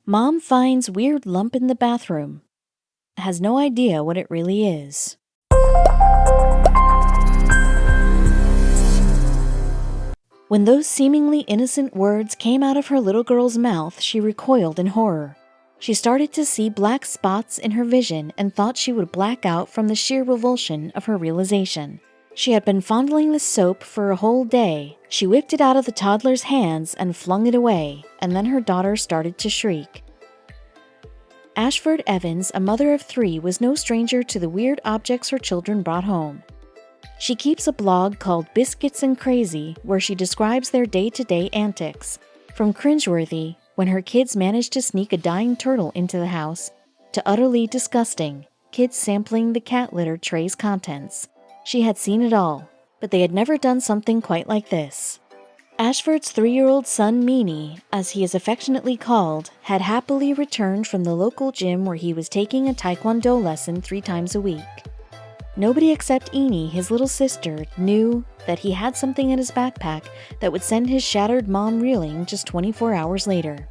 Mom finds weird lump in the bathroom. Has no idea what it really is. When those seemingly innocent words came out of her little girl's mouth, she recoiled in horror. She started to see black spots in her vision and thought she would black out from the sheer revulsion of her realization. She had been fondling the soap for a whole day. She whipped it out of the toddler's hands and flung it away, and then her daughter started to shriek. Ashford Evans, a mother of 3, was no stranger to the weird objects her children brought home. She keeps a blog called Biscuits and Crazy, where she describes their day-to-day antics, from cringeworthy, when her kids managed to sneak a dying turtle into the house, to utterly disgusting, kids sampling the cat litter tray's contents. She had seen it all, but they had never done something quite like this. Ashford's 3-year-old son, Meanie, as he is affectionately called, had happily returned from the local gym where he was taking a taekwondo lesson 3 times a week. Nobody except Eenie, his little sister, knew that he had something in his backpack that would send his shattered mom reeling just 24 hours later.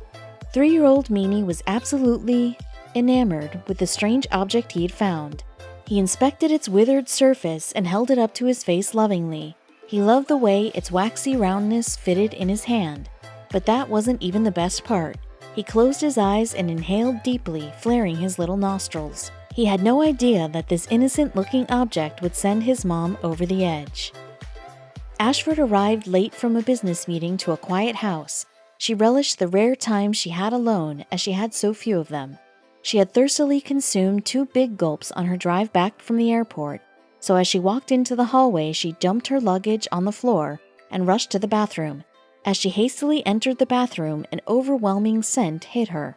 3-year-old Meanie was absolutely enamored with the strange object he had found. He inspected its withered surface and held it up to his face lovingly. He loved the way its waxy roundness fitted in his hand. But that wasn't even the best part. He closed his eyes and inhaled deeply, flaring his little nostrils. He had no idea that this innocent-looking object would send his mom over the edge. Ashford arrived late from a business meeting to a quiet house. She relished the rare time she had alone, as she had so few of them. She had thirstily consumed 2 big gulps on her drive back from the airport, so as she walked into the hallway, she dumped her luggage on the floor and rushed to the bathroom. As she hastily entered the bathroom, an overwhelming scent hit her.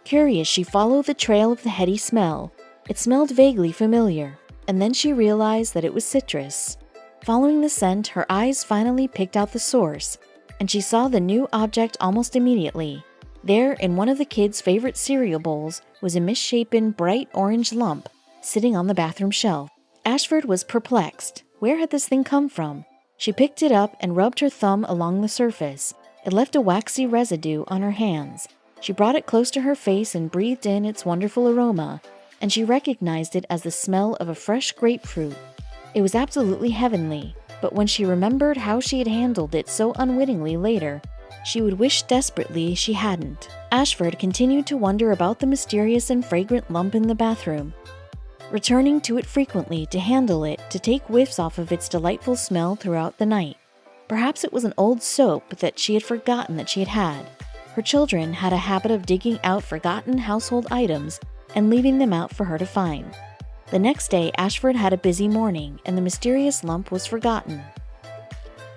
Curious, she followed the trail of the heady smell. It smelled vaguely familiar, and then she realized that it was citrus. Following the scent, her eyes finally picked out the source, and she saw the new object almost immediately. There, in one of the kids' favorite cereal bowls, was a misshapen, bright orange lump sitting on the bathroom shelf. Ashford was perplexed. Where had this thing come from? She picked it up and rubbed her thumb along the surface. It left a waxy residue on her hands. She brought it close to her face and breathed in its wonderful aroma, and she recognized it as the smell of a fresh grapefruit. It was absolutely heavenly, but when she remembered how she had handled it so unwittingly later, she would wish desperately she hadn't. Ashford continued to wonder about the mysterious and fragrant lump in the bathroom, returning to it frequently to handle it, to take whiffs off of its delightful smell throughout the night. Perhaps it was an old soap that she had forgotten that she had had. Her children had a habit of digging out forgotten household items and leaving them out for her to find. The next day, Ashford had a busy morning, and the mysterious lump was forgotten.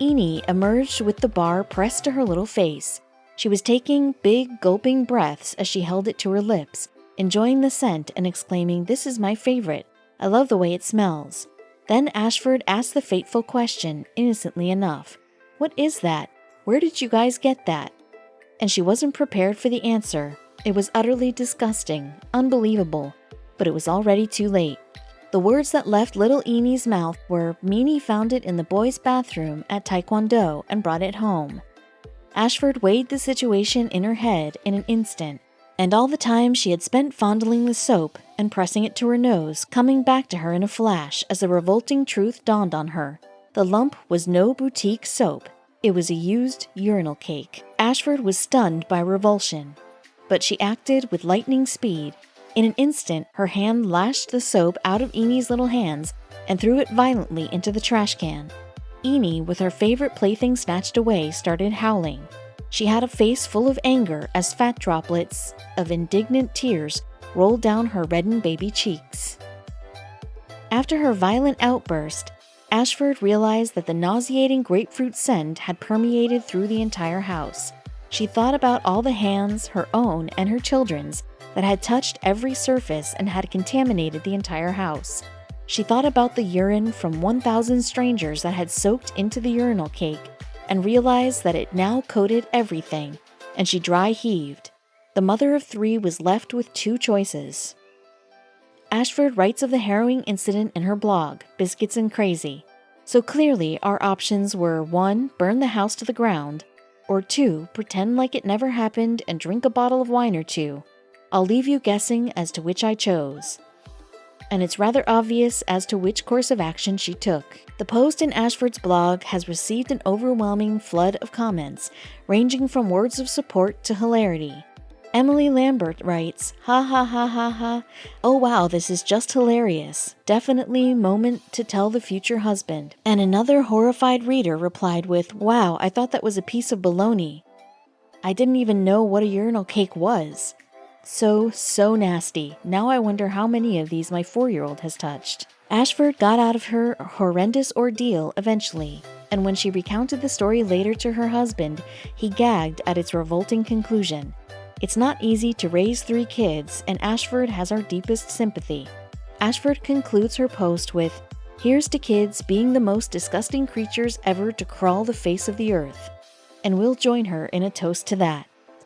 Eenie emerged with the bar pressed to her little face. She was taking big, gulping breaths as she held it to her lips, enjoying the scent and exclaiming, "This is my favorite. I love the way it smells." Then Ashford asked the fateful question, innocently enough, "What is that? Where did you guys get that?" And she wasn't prepared for the answer. It was utterly disgusting, unbelievable, but it was already too late. The words that left little Enie's mouth were, "Meanie found it in the boys' bathroom at Taekwondo and brought it home." Ashford weighed the situation in her head in an instant, and all the time she had spent fondling the soap and pressing it to her nose, coming back to her in a flash as the revolting truth dawned on her. The lump was no boutique soap. It was a used urinal cake. Ashford was stunned by revulsion, but she acted with lightning speed. In an instant, her hand lashed the soap out of Enie's little hands and threw it violently into the trash can. Eenie, with her favorite plaything snatched away, started howling. She had a face full of anger as fat droplets of indignant tears rolled down her reddened baby cheeks. After her violent outburst, Ashford realized that the nauseating grapefruit scent had permeated through the entire house. She thought about all the hands, her own and her children's, that had touched every surface and had contaminated the entire house. She thought about the urine from 1,000 strangers that had soaked into the urinal cake and realized that it now coated everything, and she dry heaved. The mother of 3 was left with 2 choices. Ashford writes of the harrowing incident in her blog, Biscuits and Crazy. So clearly, our options were 1. Burn the house to the ground, Or 2, pretend like it never happened and drink a bottle of wine or two. I'll leave you guessing as to which I chose. And it's rather obvious as to which course of action she took. The post in Ashford's blog has received an overwhelming flood of comments, ranging from words of support to hilarity. Emily Lambert writes, "Ha ha ha ha ha, oh wow, this is just hilarious. Definitely moment to tell the future husband." And another horrified reader replied with, "Wow, I thought that was a piece of bologna. I didn't even know what a urinal cake was. So nasty. Now I wonder how many of these my 4-year-old has touched." Ashford got out of her horrendous ordeal eventually, and when she recounted the story later to her husband, he gagged at its revolting conclusion. It's not easy to raise 3 kids, and Ashford has our deepest sympathy. Ashford concludes her post with, "Here's to kids being the most disgusting creatures ever to crawl the face of the earth." And we'll join her in a toast to that.